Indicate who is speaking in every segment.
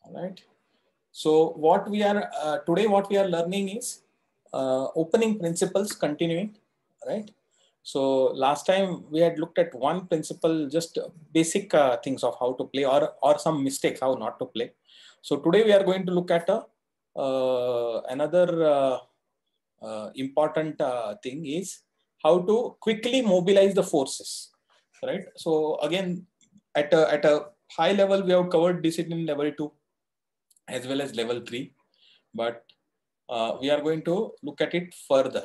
Speaker 1: All right. So what we are today, what we are learning is opening principles continuing, right? So last time we had looked at one principle, just basic things of how to play or some mistakes, how not to play. So today we are going to look at another important thing is how to quickly mobilize the forces, right? So again, at a high level, we have covered discipline level 2 as well as level 3, but we are going to look at it further.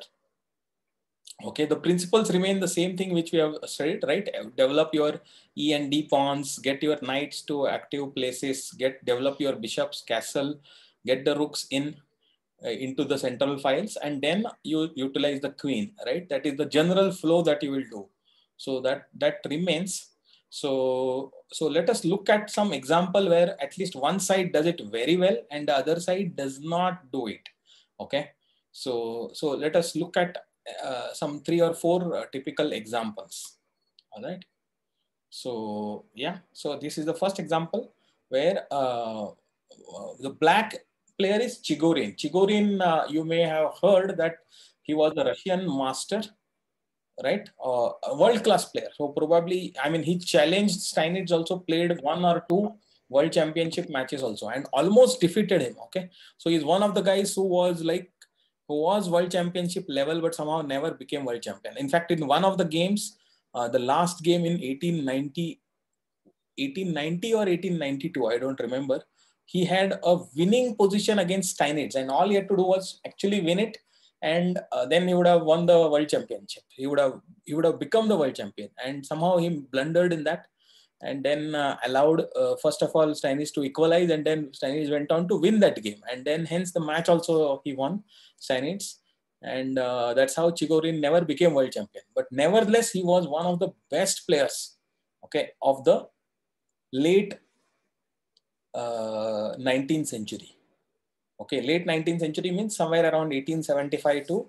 Speaker 1: Okay, the principles remain the same thing which we have studied, right? Develop your E and D pawns, get your knights to active places, develop your bishop's castle, get the rooks into the central files, and then you utilize the queen, right? That is the general flow that you will do. So that remains. So let us look at some example where at least one side does it very well and the other side does not do it. Okay, so let us look at some 3 or 4 typical examples. All right. So yeah, so this is the first example where the black player is Chigorin. Chigorin, you may have heard that he was a Russian master, right? A world-class player. So probably, I mean, he challenged Steinitz, also played 1 or 2 world championship matches also and almost defeated him. Okay. So he's one of the guys who was world championship level, but somehow never became world champion. In fact, in one of the games, the last game in 1890 or 1892, I don't remember, he had a winning position against Steinitz, and all he had to do was actually win it, and then he would have won the world championship. He would have become the world champion, and somehow he blundered in that, and then allowed first of all Steinitz to equalize, and then Steinitz went on to win that game, and then hence the match also he won, Steinitz, and that's how Chigorin never became world champion. But nevertheless, he was one of the best players, okay, of the late 19th century. Okay, late 19th century means somewhere around 1875 to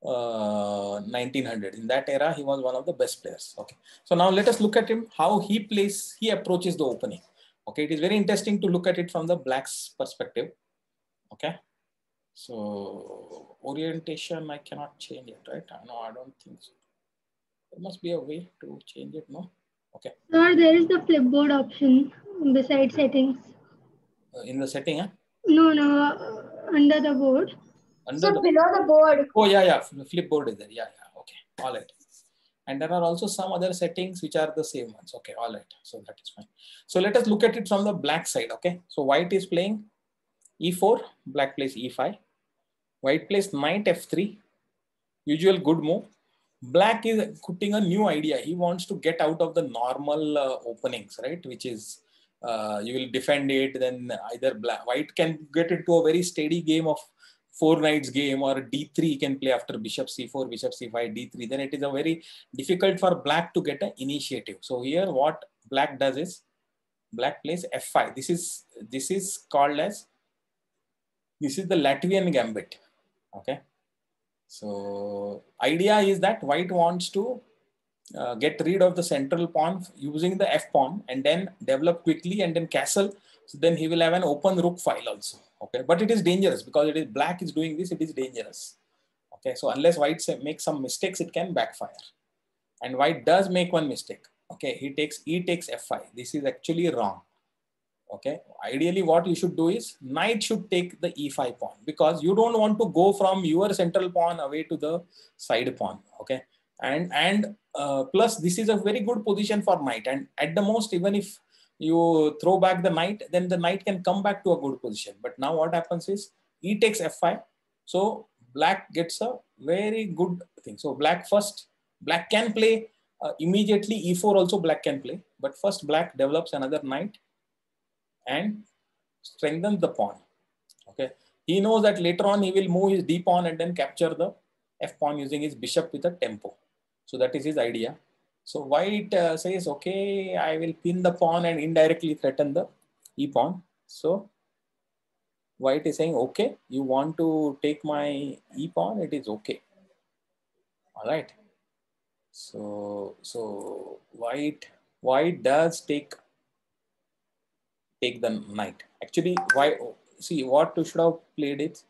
Speaker 1: 1900. In that era, he was one of the best players. Okay, so now let us look at him, how he approaches the opening. Okay, it is very interesting to look at it from the black's perspective. Okay, so orientation, I cannot change it, right? No, I don't think so. There must be a way to change it, no? Okay.
Speaker 2: Sir, there is the flipboard option beside settings.
Speaker 1: In the setting, huh?
Speaker 2: No, under the board.
Speaker 1: Under the
Speaker 3: below the board.
Speaker 1: Oh yeah, flipboard is there. Yeah, okay, all right. And there are also some other settings which are the same ones. Okay, all right. So that is fine. So let us look at it from the black side. Okay, so white is playing e4, black plays e5, white plays knight f3. Usual good move. Black is putting a new idea. He wants to get out of the normal openings, right? Which is you will defend it, then either white can get into a very steady game of 4 knights game, or d3 can play after bishop c4, bishop c5, d3. Then it is a very difficult for black to get an initiative. So here what black does is black plays f5. This is called as, this is the Latvian gambit. Okay. So idea is that white wants to get rid of the central pawn using the f pawn and then develop quickly and then castle. So then he will have an open rook file also. Okay, but it is dangerous because it is black is doing this. It is dangerous. Okay, so unless white makes some mistakes, it can backfire. And white does make one mistake. Okay, he takes f5. This is actually wrong. Okay, ideally what you should do is knight should take the e5 pawn, because you don't want to go from your central pawn away to the side pawn. Okay, and plus this is a very good position for knight, and at the most, even if you throw back the knight, then the knight can come back to a good position. But now what happens is e takes f5, so black gets a very good thing. So black can play immediately e4 also, black can play, but first black develops another knight and strengthens the pawn. Okay, he knows that later on he will move his d pawn and then capture the f pawn using his bishop with a tempo. So that is his idea. So white says, okay, I will pin the pawn and indirectly threaten the e pawn. So white is saying, okay, you want to take my e pawn, it is okay. All right. So white does take take the knight. Actually, why? See, what you should have played it.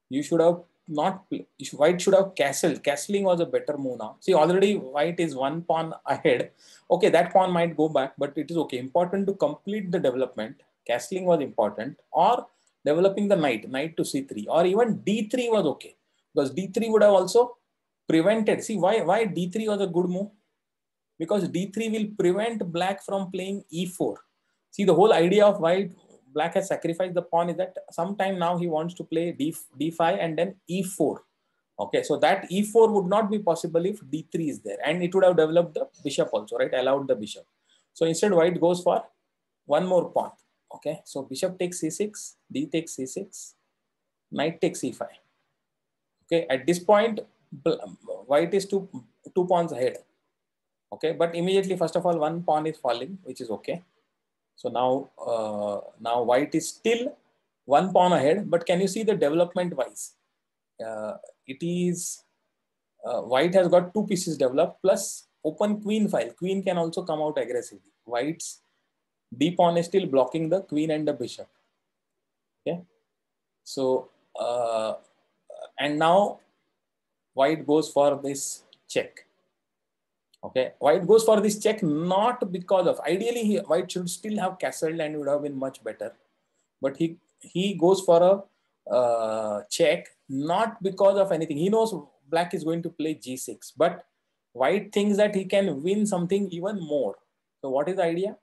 Speaker 1: You should have not. White should have castled. Castling was a better move now. See, already white is one pawn ahead. Okay, that pawn might go back, but it is okay. Important to complete the development. Castling was important, or developing the knight to c3, or even d3 was okay, because d3 would have also prevented. See, why d3 was a good move? Because d3 will prevent black from playing e4. See, the whole idea of why black has sacrificed the pawn is that sometime now he wants to play d5 and then e4. Okay, so that e4 would not be possible if d3 is there, and it would have developed the bishop also, right? Allowed the bishop. So instead, white goes for one more pawn. Okay, so bishop takes c6, d takes c6, knight takes e5. Okay, at this point, white is two pawns ahead. Okay, but immediately, first of all, one pawn is falling, which is okay. So now white is still one pawn ahead, but can you see the development wise? It is white has got two pieces developed plus open queen file. Queen can also come out aggressively. White's d pawn is still blocking the queen and the bishop. Okay, so and now white goes for this check. Okay, white goes for this check not because of, ideally white should still have castled and would have been much better, but he goes for a check not because of anything. He knows black is going to play g6, but white thinks that he can win something even more. So what is the idea?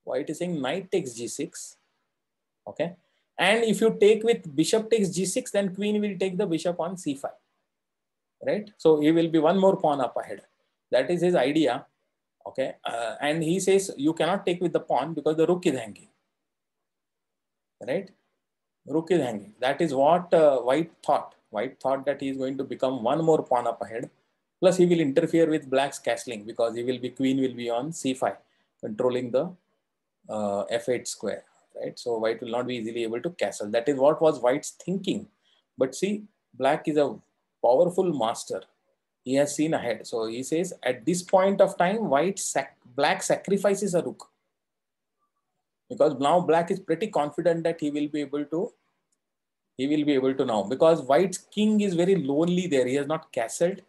Speaker 1: White is saying knight takes g6. Okay, and if you take with bishop takes g6, then queen will take the bishop on c5, right? So he will be one more pawn up ahead. That is his idea. Okay, and he says you cannot take with the pawn because the rook is hanging, right? Rook is hanging. That is what white thought. White thought that he is going to become one more pawn up ahead. Plus he will interfere with black's castling because he will be, queen will be on c5, controlling the f8 square, right? So white will not be easily able to castle. That is what was white's thinking. But see, black is a powerful master. He has seen ahead. So he says at this point of time, black sacrifices a rook, because now black is pretty confident that he will be able to now, because white's king is very lonely there. He has not castled.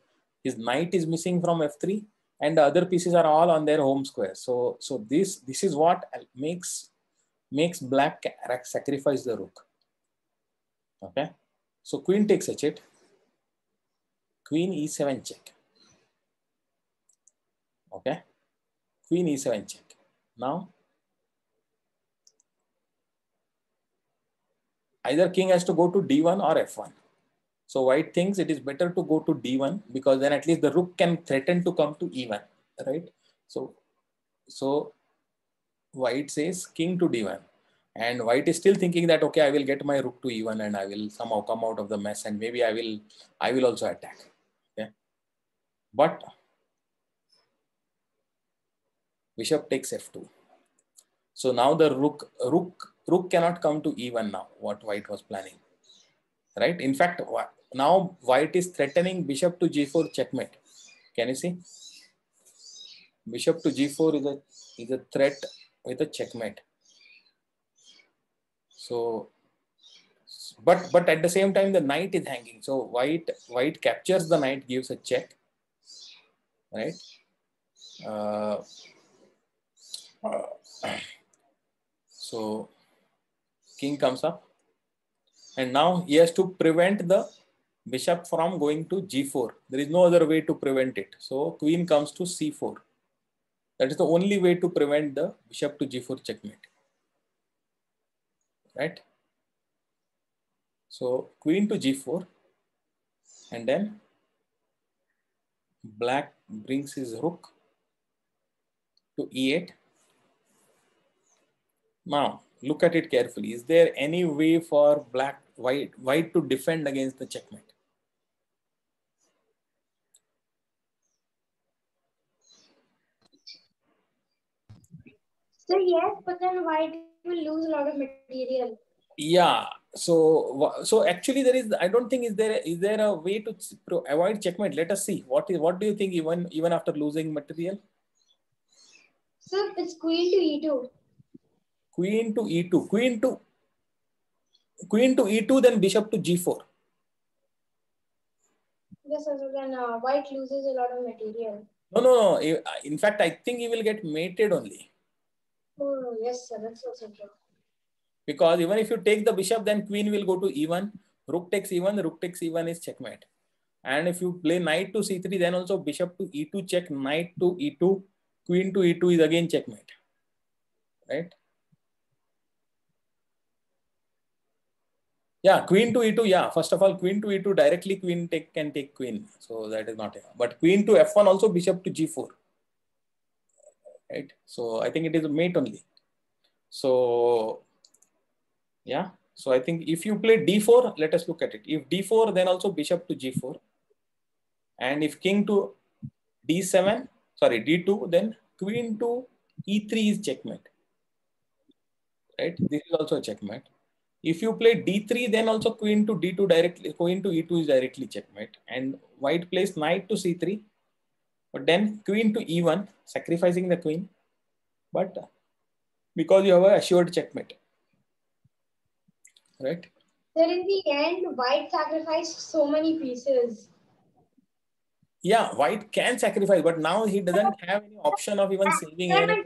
Speaker 1: His knight is missing from f3, and the other pieces are all on their home square. So this is what makes black sacrifice the rook. Okay, so queen takes h8, queen e7 check. Okay, queen e7 check. Now either king has to go to d1 or f1. So white thinks it is better to go to d1, because then at least the rook can threaten to come to e1, right? So white says king to d1, and white is still thinking that, okay, I will get my rook to e1 and I will somehow come out of the mess, and maybe I will also attack. Okay, but bishop takes f2. So now the rook cannot come to e1 now, what white was planning, right? In fact, now white is threatening bishop to g4 checkmate. Can you see? Bishop to g4 is a threat with a checkmate. So, but at the same time, the knight is hanging. So white captures the knight, gives a check, right? So king comes up, and now he has to prevent the bishop from going to g4. There is no other way to prevent it. So queen comes to c4. That is the only way to prevent the bishop to g4 checkmate, right? So queen to g4, and then black brings his rook to e8. Now look at it carefully. Is there any way for white to defend against the checkmate?
Speaker 2: So yes, but then white will lose a lot of material.
Speaker 1: Yeah. So actually there is, I don't think, is there a way to avoid checkmate? Let us see. What do you think, even after losing material?
Speaker 2: So it's queen to e2.
Speaker 1: queen to e2, queen to e2, then bishop to g4.
Speaker 3: Yes, sir. So then white loses a lot of material.
Speaker 1: No. In fact, I think he will get mated only.
Speaker 3: Oh, yes, sir. That's also true.
Speaker 1: Because even if you take the bishop, then queen will go to e1. Rook takes e1. Rook takes e1 is checkmate. And if you play knight to c3, then also bishop to e2 check, knight to e2, queen to e2 is again checkmate. Right? Yeah, queen to e2. Yeah, first of all, queen to e2 directly queen can take queen. So that is not it. But queen to f1 also bishop to g4. Right? So I think it is a mate only. So yeah. So I think if you play d4, let us look at it. If d4, then also bishop to g4. And if king to d7, sorry, d2, then queen to e3 is checkmate. Right? This is also a checkmate. If you play d3, then also queen to d2 directly, queen to e2 is directly checkmate. And white plays knight to c3, but then queen to e1, sacrificing the queen. But because you have a assured checkmate. Right?
Speaker 3: So in the end, white sacrificed so many pieces.
Speaker 1: Yeah, white can sacrifice, but now he doesn't have any option of even saving anything.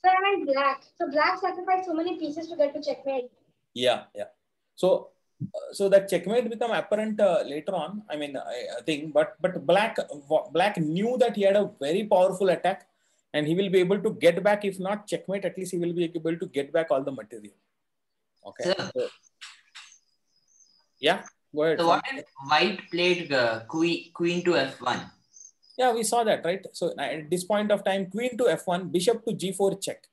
Speaker 3: So I meant black. So black sacrificed so many pieces to get to checkmate.
Speaker 1: Yeah. So that checkmate become apparent later on. I mean, I think, but black knew that he had a very powerful attack, and he will be able to get back. If not checkmate, at least he will be able to get back all the material. Okay. So, yeah. Go ahead.
Speaker 4: So what if white played queen to f1?
Speaker 1: Yeah, we saw that, right? So at this point of time, queen to f1, bishop to g4 check.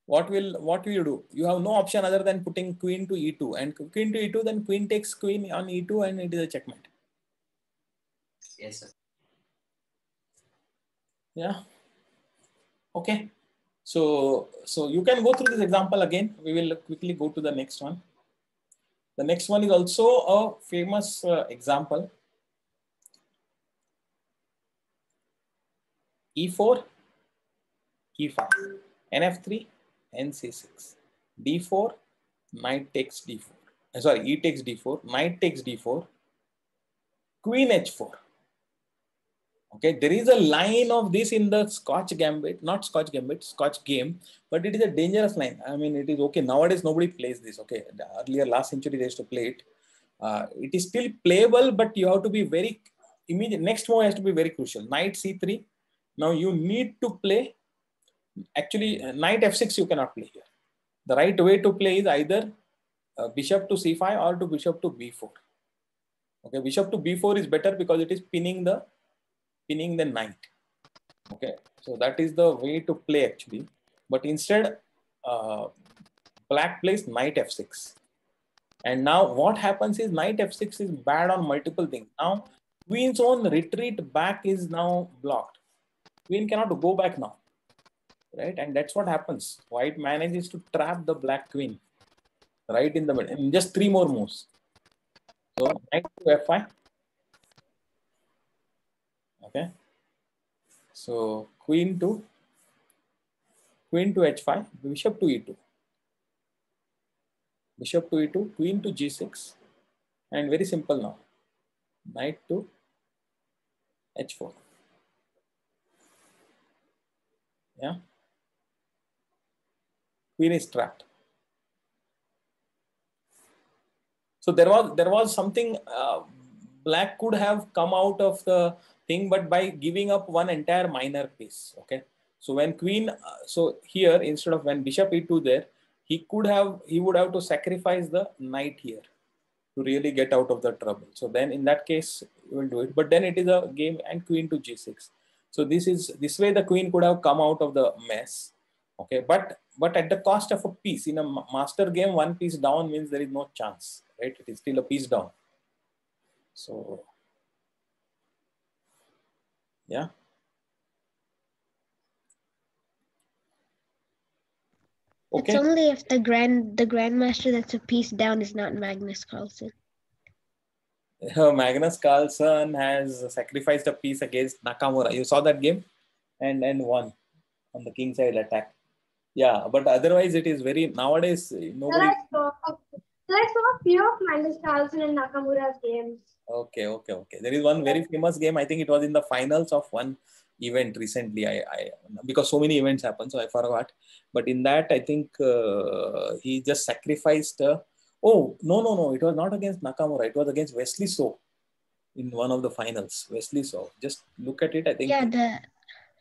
Speaker 1: What will you do? You have no option other than putting queen to e2, and queen to e2, then queen takes queen on e2, and it is a checkmate.
Speaker 4: Yes, sir.
Speaker 1: Yeah. Okay. So you can go through this example again. We will quickly go to the next one. The next one is also a famous example. E4, E5, NF3, NC6, D4, knight takes D4. Sorry, E takes D4, knight takes D4, queen H4. Okay, there is a line of this in the Scotch Gambit, not Scotch Gambit, Scotch game, but it is a dangerous line. I mean, it is okay. Nowadays, nobody plays this. Okay, earlier last century they used to play it. It is still playable, but you have to be very immediate. Next move has to be very crucial. Knight C3. Now you need to play. Actually, knight F6 you cannot play here. The right way to play is either bishop to C5 or to bishop to B4. Okay, bishop to B4 is better because it is pinning the knight. Okay, so that is the way to play actually. But instead, black plays knight F6. And now what happens is knight F6 is bad on multiple things. Now queen's own retreat back is now blocked. Queen cannot go back now, right? And that's what happens. White manages to trap the black queen right in the middle in just 3 more moves. So knight to F5. Okay. So queen to H5, bishop to E2. Bishop to E2, queen to G6, and very simple now. Knight to H4. Yeah. Queen is trapped. So there was something black could have come out of the thing, but by giving up one entire minor piece. Okay. So when queen, so here instead of when bishop E2 there, he would have to sacrifice the knight here to really get out of the trouble. So then in that case, you will do it. But then it is a game and queen to G6. So this way the queen could have come out of the mess. Okay, but at the cost of a piece. In a master game, one piece down means there is no chance, right? It is still a piece down. So yeah.
Speaker 5: Okay. It's only if the grandmaster that's a piece down is not Magnus Carlsen.
Speaker 1: Magnus Carlsen has sacrificed a piece against Nakamura. You saw that game and won on the king side attack. Yeah, but otherwise it is very nowadays nobody.
Speaker 3: I saw a few of Magnus Carlsen and Nakamura's games.
Speaker 1: Okay. There is one very famous game. I think it was in the finals of one event recently. I because so many events happen, so I forgot. But in that, I think he just sacrificed. Oh no! It was not against Nakamura. It was against Wesley So in one of the finals. Wesley So. Just look at it. I think.
Speaker 5: Yeah,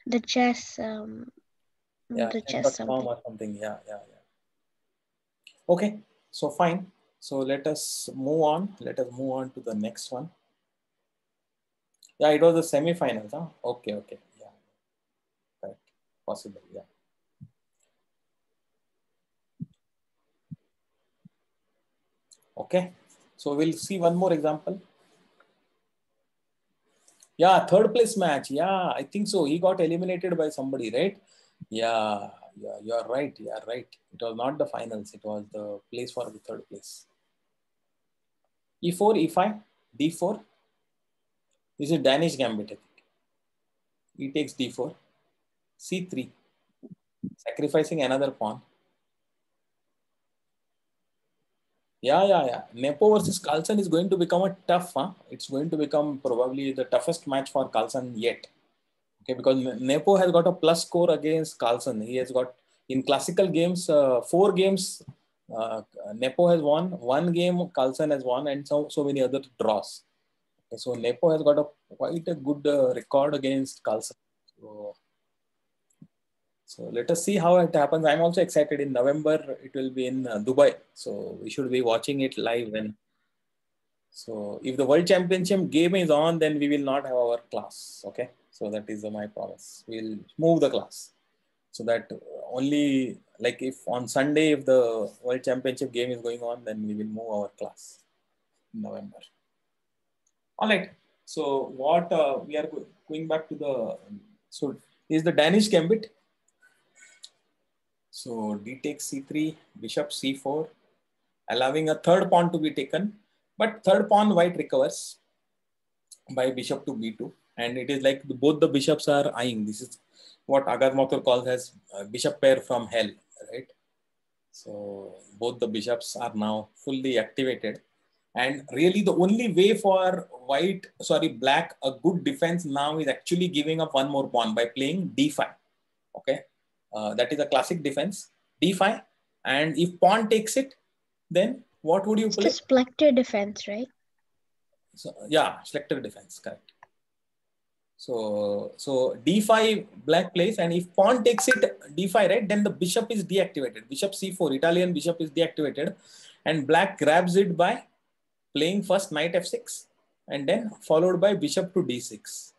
Speaker 5: the chess.
Speaker 1: Yeah,
Speaker 5: The chess
Speaker 1: chess.com
Speaker 5: something.
Speaker 1: or something. Yeah. Okay, so fine. So let us move on. Let us move on to the next one. Yeah, it was the semi-finals. Huh? Okay. Yeah, correct. Possible. Yeah. Okay. So we'll see one more example. Yeah, third place match. Yeah, I think so. He got eliminated by somebody, right? Yeah, you're right. It was not the finals. It was the place for the third place. E4, E5, D4. This is Danish gambit, I think. E takes D4. C3. Sacrificing another pawn. Yeah. Nepo versus Carlsen is going to become a tough, huh? It's going to become probably the toughest match for Carlsen yet. Okay, because Nepo has got a plus score against Carlsen. He has got, in classical games, 4 games, Nepo has won, 1 game Carlsen has won, and so many other draws. Okay, so Nepo has got quite a good record against Carlsen. So let us see how it happens. I'm also excited. In November, it will be in Dubai. So we should be watching it live. So if the World Championship game is on, then we will not have our class. Okay. So that is my promise. We'll move the class. So that only, like, if on Sunday, if the World Championship game is going on, then we will move our class in November. All right. So what we are going back to so is the Danish gambit. So d takes c3, bishop c4, allowing a third pawn to be taken. But third pawn white recovers by bishop to b2. And it is like both the bishops are eyeing. This is what Agar Mathur calls as bishop pair from hell, right? So both the bishops are now fully activated. And really the only way for black, a good defense now is actually giving up one more pawn by playing d5. Okay. That is a classic defense, d5, and if pawn takes it, then what would you play?
Speaker 5: It's a Splecter defense, right?
Speaker 1: So yeah, Splecter defense, correct. So d5 black plays, and if pawn takes it d5, right, then the bishop is deactivated. Bishop c4, Italian bishop is deactivated, and black grabs it by playing first knight f6, and then followed by bishop to d6.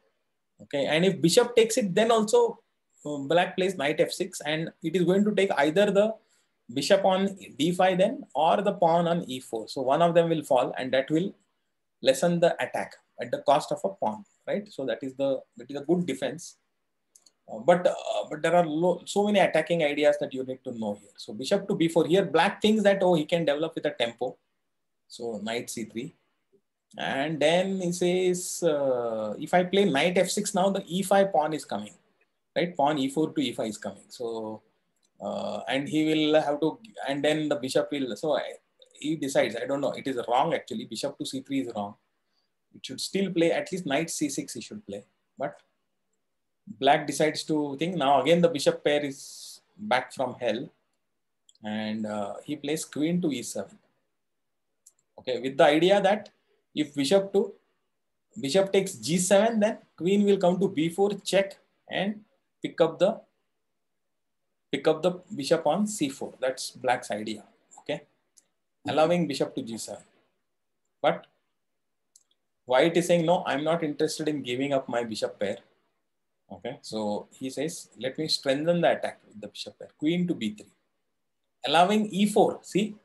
Speaker 1: Okay, and if bishop takes it, then also black plays knight f6, and it is going to take either the bishop on d5 then or the pawn on e4. So one of them will fall, and that will lessen the attack at the cost of a pawn, right? So that is a good defense. But there are so many attacking ideas that you need to know here. So bishop to b4. Here black thinks that, oh, he can develop with a tempo. So knight c3. And then he says, if I play knight f6 now, the e5 pawn is coming, right? Pawn e4 to e5 is coming. So, and he will have to, and then the bishop will, so he decides, I don't know, it is wrong actually. Bishop to c3 is wrong. It should still play, at least knight c6 he should play. But black decides to think, now again the bishop pair is back from hell. And he plays queen to e7. Okay, with the idea that if bishop takes g7, then queen will come to b4, check, and pick up the bishop on c4. That's black's idea. Okay, allowing bishop to g7. But white is saying, no, I'm not interested in giving up my bishop pair. Okay, so he says, let me strengthen the attack with the bishop pair. Queen to b3, allowing e4. See,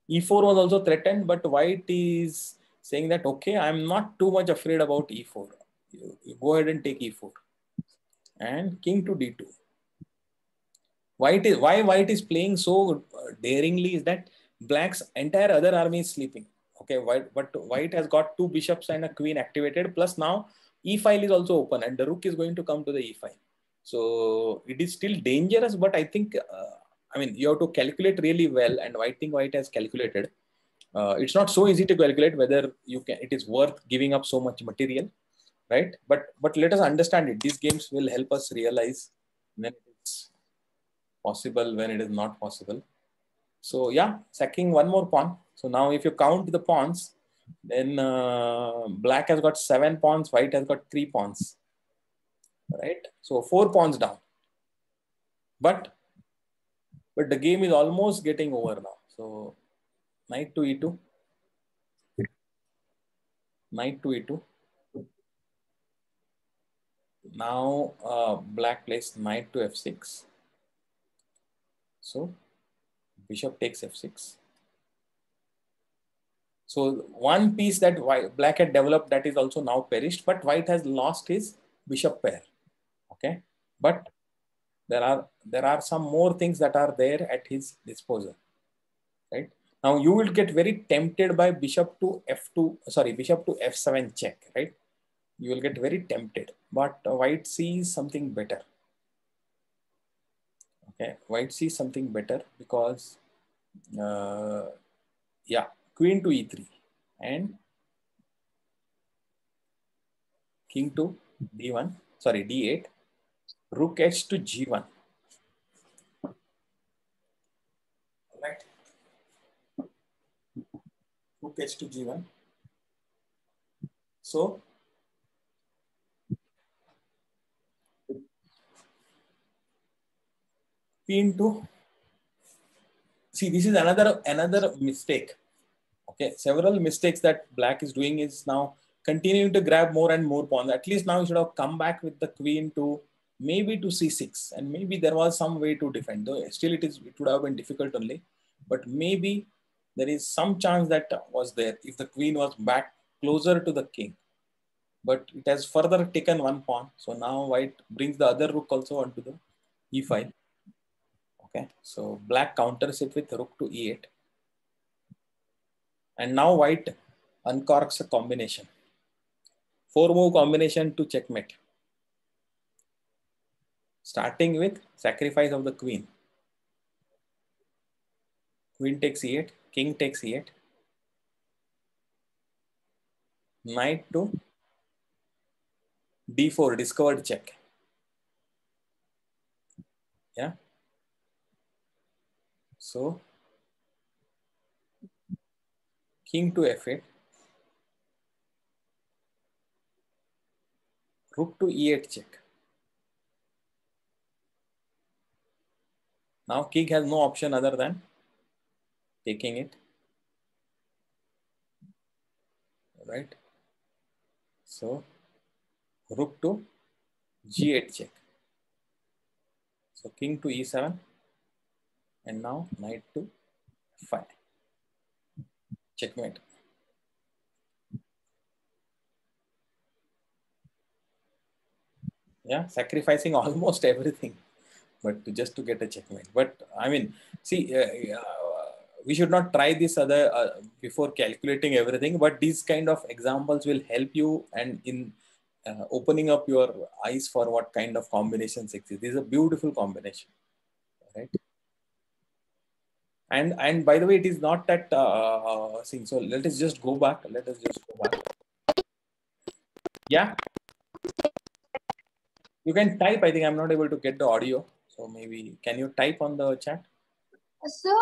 Speaker 1: e4 was also threatened, but white is saying that, okay, I'm not too much afraid about e4. You go ahead and take e4. And king to d2. Why white is playing so daringly is that black's entire other army is sleeping. Okay, white has got 2 bishops and a queen activated, plus now e file is also open and the rook is going to come to the e file. So it is still dangerous, but I think, I mean, you have to calculate really well, and I think white has calculated. It's not so easy to calculate whether you can, it is worth giving up so much material, right? But let us understand it. These games will help us realize when it's possible, when it is not possible. So yeah, sacking one more pawn. So now if you count the pawns, then black has got 7 pawns, white has got 3 pawns, right? So 4 pawns down. But the game is almost getting over now. So knight to e2, knight to e2. Now black plays knight to f6. So bishop takes f6. So one piece that black had developed, that is also now perished, but white has lost his bishop pair. Okay, but there are some more things that are there at his disposal, right? Now you will get very tempted by bishop to f7 check, right? You will get very tempted, but white sees something better. Okay, white sees something better because yeah, queen to e3 and king to d1, sorry, d8, rook h to g1. Right? Rook h to g1. So queen to, see, this is another mistake. Okay, several mistakes that black is doing is now continuing to grab more and more pawns. At least now you should have come back with the queen to maybe to c6, and maybe there was some way to defend. Though still it would have been difficult only, but maybe there is some chance that was there if the queen was back closer to the king. But it has further taken 1 pawn. So now white brings the other rook also onto the e file. Okay, so black counters it with rook to e8. And now white uncorks a combination. 4-move combination to checkmate. Starting with sacrifice of the queen. Queen takes e8, king takes e8. Knight to d4, discovered check. Yeah. So king to f8. Rook to e8 check. Now king has no option other than taking it. Right? So rook to g8 check. So king to e7. And now knight to f5. Checkmate. Yeah, sacrificing almost everything, but just to get a checkmate. But I mean, see, we should not try this other before calculating everything. But these kind of examples will help you and in opening up your eyes for what kind of combinations exist. This is a beautiful combination, right? And by the way, it is not that thing. So let us just go back. Yeah. You can type. I think I'm not able to get the audio. So maybe, can you type on the chat?
Speaker 3: So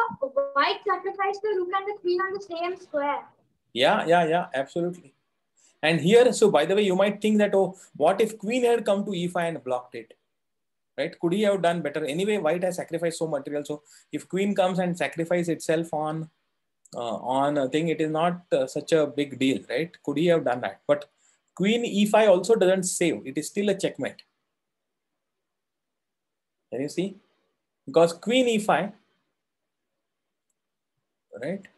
Speaker 3: white sacrificed the rook and the queen on the same square.
Speaker 1: Yeah, absolutely. And here, so by the way, you might think that, oh, what if queen had come to e5 and blocked it? Right? Could he have done better? Anyway, white has sacrificed so material. So if queen comes and sacrifices itself on a thing, it is not such a big deal, right? Could he have done that? But queen e5 also doesn't save. It is still a checkmate. Can you see? Because queen e5, right?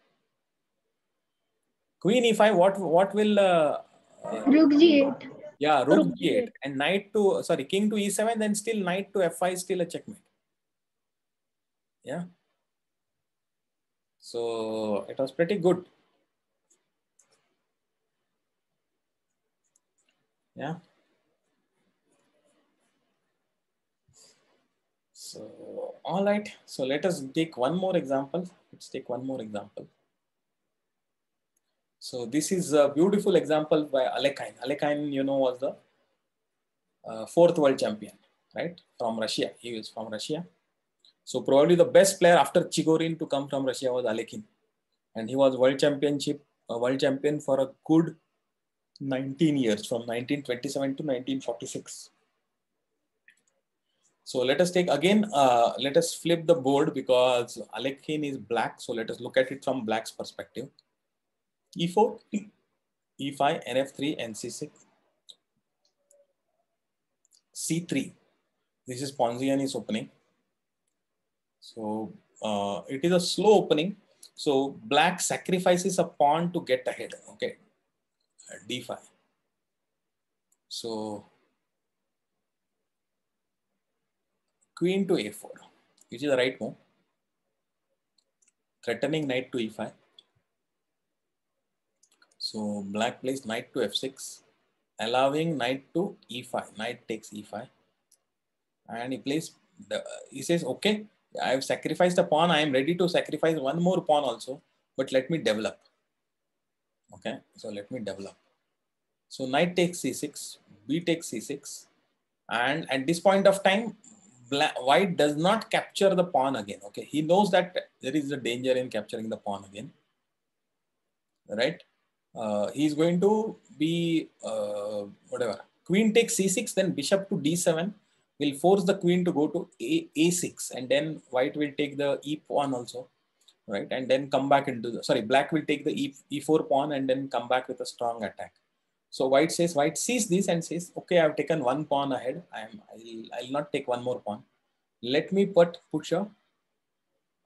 Speaker 1: Queen e5, what will
Speaker 2: Rook g8.
Speaker 1: yeah, rook g8 and knight to, sorry, king to e7, then still knight to f5 is still a checkmate. Yeah. So it was pretty good. Yeah. So, all right. So let us take one more example. Let's take one more example. So this is a beautiful example by Alekhine. Alekhine, you know, was the fourth world champion, right? From Russia. He is from Russia. So probably the best player after Chigorin to come from Russia was Alekhine. And he was world champion for a good 19 years, from 1927 to 1946. So let us take again, let us flip the board because Alekhine is black. So let us look at it from black's perspective. E4, E5, NF3, and C6. C3. This is Ponziani's opening. So it is a slow opening. So black sacrifices a pawn to get ahead. Okay, D5. So queen to A4, which is the right move. Threatening knight to E5. So black plays knight to F6, allowing knight to E5. Knight takes E5, and he says, okay, I have sacrificed a pawn. I am ready to sacrifice one more pawn also, but let me develop. Okay, so let me develop. So knight takes C6, B takes C6, and at this point of time, white does not capture the pawn again. Okay, he knows that there is a danger in capturing the pawn again, right? He's going to be whatever. Queen takes C6, then bishop to D7 will force the queen to go to A6, and then white will take the E pawn also, right? And then come back into the, sorry, black will take the E4 pawn and then come back with a strong attack. So white sees this and says, okay, I've taken one pawn ahead. I'll not take one more pawn. Let me put a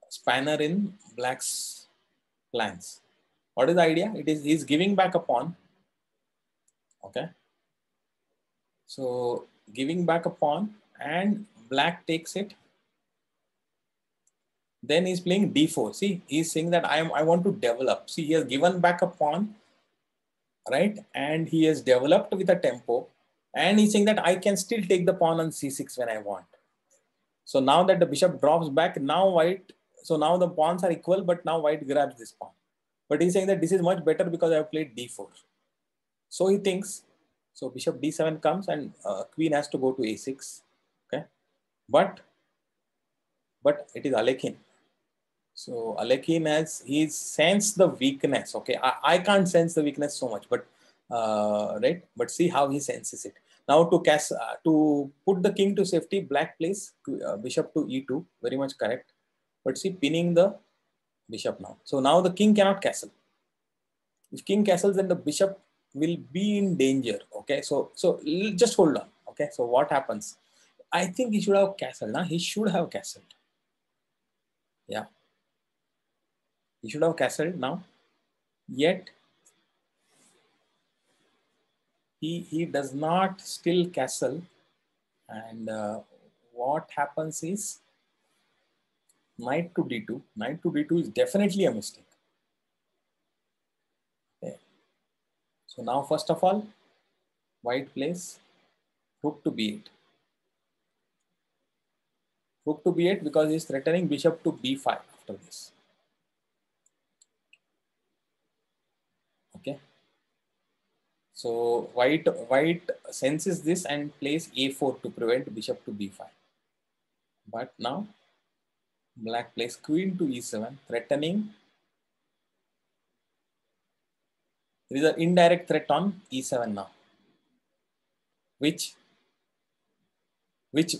Speaker 1: spanner in black's plans. What is the idea? It is he's giving back a pawn. Okay. So giving back a pawn and black takes it. Then he's playing D4. See, he's saying that I want to develop. See, he has given back a pawn, right? And he has developed with a tempo. And he's saying that I can still take the pawn on C6 when I want. So now that the bishop drops back, now so now the pawns are equal, but now white grabs this pawn. But he's saying that this is much better because I have played D4. So he thinks, so bishop D7 comes and queen has to go to A6. Okay. But it is Alekhine. So Alekhine he sensed the weakness. Okay. I can't sense the weakness so much, but right. But see how he senses it. Now to put the king to safety, black plays bishop to E2, very much correct. But see, pinning the bishop now. So now the king cannot castle. If king castles, then the bishop will be in danger. Okay, so just hold on. Okay, so what happens? I think he should have castled. Now he should have castled. Yeah, he should have castled now. Yet he does not still castle, and what happens is knight to D2. Knight to D2 is definitely a mistake. Okay. So now first of all, white plays rook to B8. Rook to B8 because he's threatening bishop to B5 after this. Okay. So white senses this and plays A4 to prevent bishop to B5. But now black plays queen to E7, threatening. There is an indirect threat on E7 now, which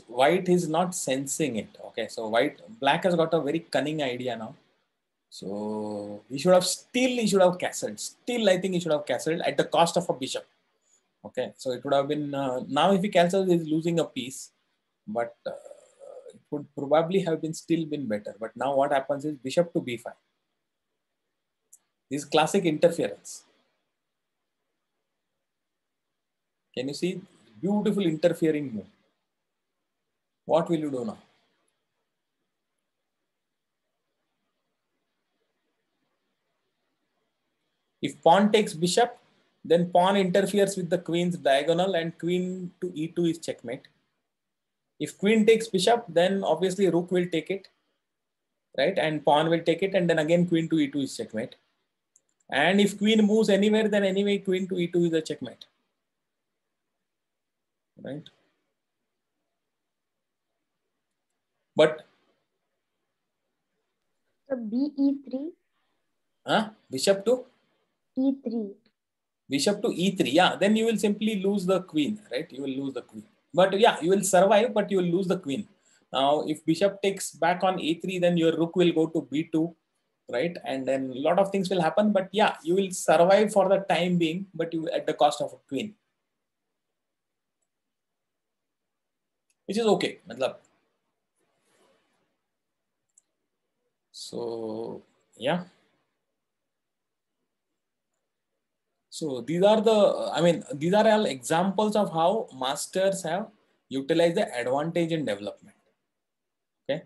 Speaker 1: white is not sensing it. Okay, so black has got a very cunning idea now. So he should have castled. Still, I think he should have castled at the cost of a bishop. Okay, so it would have been now if he castles, he's losing a piece, but it would probably have still been better. But now what happens is bishop to B5. This is classic interference. Can you see? Beautiful interfering move. What will you do now? If pawn takes bishop, Then pawn interferes with the queen's diagonal and queen to e2 is checkmate. If queen takes bishop, then obviously rook will take it, right? And pawn will take it, and then again queen to e2 is checkmate. And if queen moves anywhere, then anyway queen to e2 is a checkmate, right? But
Speaker 6: So BE3.
Speaker 1: bishop to
Speaker 6: E3.
Speaker 1: bishop to e3, yeah, then you will simply lose the queen, right? You will lose the queen. But yeah, you will survive, but you will lose the queen. Now, if bishop takes back on a3, then your rook will go to b2, right? And then a lot of things will happen, but yeah, you will survive for the time being, but you at the cost of a queen, which is okay. So yeah. So these are these are all examples of how masters have utilized the advantage in development. Okay.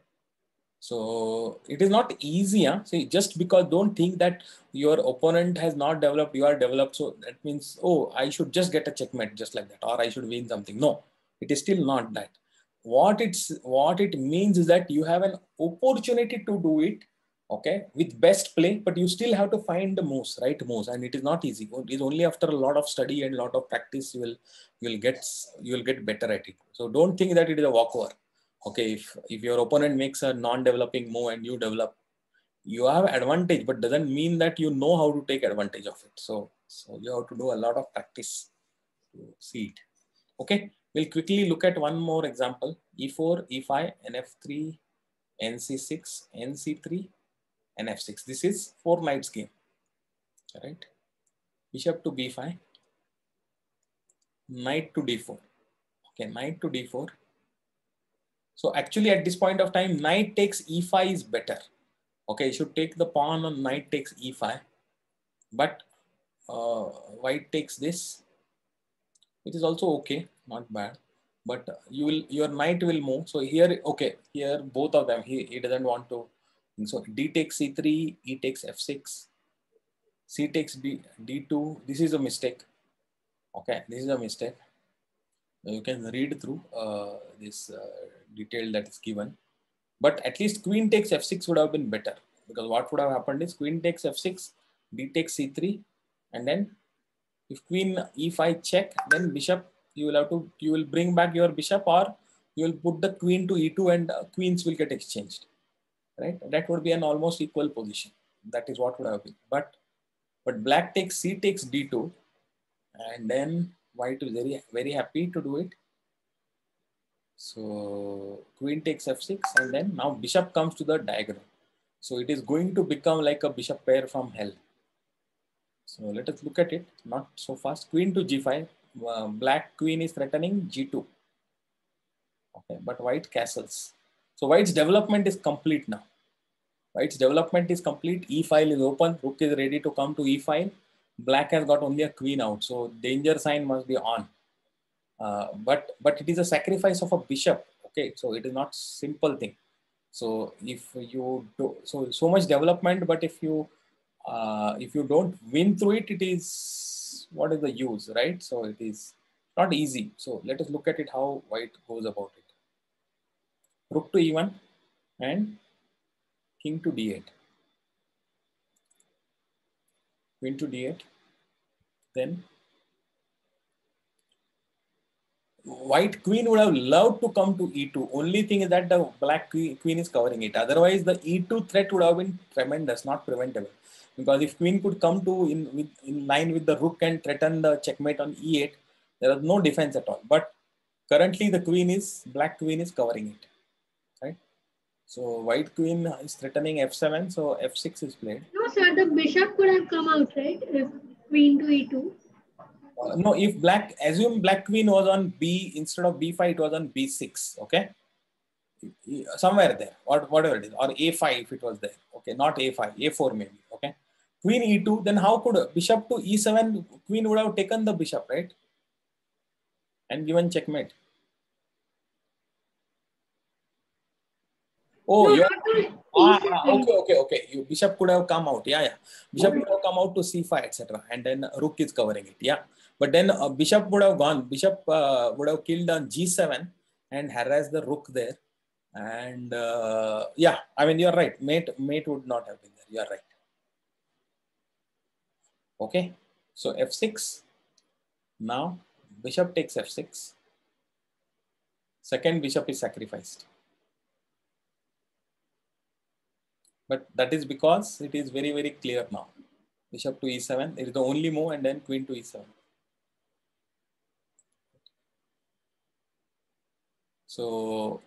Speaker 1: So it is not easy. See, just because don't think that your opponent has not developed, you are developed. So that means, oh, I should just get a checkmate just like that, or I should win something. No, it is still not that. What it means is that you have an opportunity to do it, okay, with best play, but you still have to find the moves, right moves, and it is not easy. It is only after a lot of study and a lot of practice you will get better at it. So don't think that it is a walkover. Okay, if your opponent makes a non-developing move and you develop, you have advantage, but doesn't mean that you know how to take advantage of it. So you have to do a lot of practice to see it. Okay, we'll quickly look at one more example: e4, e5, nf3, nc6, nc3, and f6. This is 4 knights game. All right, bishop to b5, knight to d4. Okay, knight to d4. So actually at this point of time, knight takes e5 is better. Okay, you should take the pawn on knight takes e5, but white takes this. It is also okay, not bad, but your knight will move. So here, okay, here both of them, he doesn't want to. So d takes c3, e takes f6, c takes d2. This is a mistake. Okay, this is a mistake. You can read through this detail that is given. But at least queen takes f6 would have been better, because what would have happened is queen takes f6, d takes c3, and then if queen e5 check, then bishop, you will bring back your bishop, or you will put the queen to e2 and queens will get exchanged, right? That would be an almost equal position. That is what would have been. But black takes c takes d2, and then white is very, very happy to do it. So queen takes f6, and then now bishop comes to the diagonal. So it is going to become like a bishop pair from hell. So let us look at it, not so fast. Queen to g5, black queen is threatening g2. Okay, but white castles. So white's development is complete now. White's development is complete. E file is open. Rook is ready to come to e file. Black has got only a queen out. So danger sign must be on. But it is a sacrifice of a bishop. Okay, so it is not simple thing. So if you do so much development, but if you don't win through it, it is, what is the use, right? So it is not easy. So let us look at it how white goes about it. Rook to e1 and king to d8. Queen to d8. Then white queen would have loved to come to e2. Only thing is that the black queen is covering it. Otherwise, the e2 threat would have been tremendous, not preventable. Because if queen could come to in line with the rook and threaten the checkmate on e8, there is no defense at all. But currently, the black queen is covering it, right? So white queen is threatening f7, so f6 is played.
Speaker 2: No, sir, the bishop could have come out, right? If queen to e2.
Speaker 1: No, if assume black queen was on b, instead of b5, it was on b6, okay? Somewhere there, or whatever it is, or a5 if it was there, okay? Not a5, a4 maybe, okay? Queen e2, then how could bishop to e7, queen would have taken the bishop, right? And given checkmate. Oh,
Speaker 2: No,
Speaker 1: you're
Speaker 2: not only. E7.
Speaker 1: You bishop could have come out. Yeah. Bishop could have come out to c5, etc. And then rook is covering it. Yeah. But then bishop would have gone. Bishop would have killed on g7 and harassed the rook there. And yeah, I mean, you're right. Mate would not have been there. You're right. Okay. So f6. Now bishop takes f6. Second bishop is sacrificed. But that is because it is very, very clear now. Bishop to e7. It is the only move, and then queen to e7. So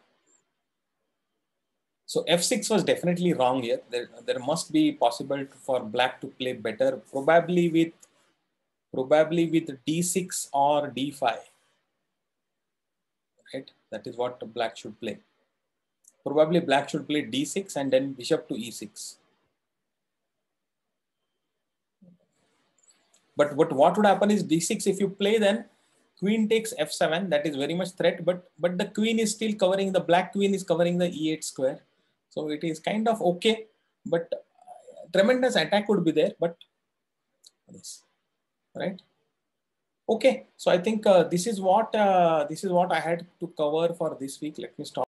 Speaker 1: f6 was definitely wrong here. There must be possible for black to play better, probably with d6 or d5. Right? That is what black should play. Probably black should play d6 and then bishop to e6. But what would happen is d6, if you play, then queen takes f7. That is very much threat, but the queen is still covering, the black queen is covering the e8 square. So it is kind of okay, but tremendous attack would be there, but this, right? Okay, so I think this is what I had to cover for this week. Let me stop.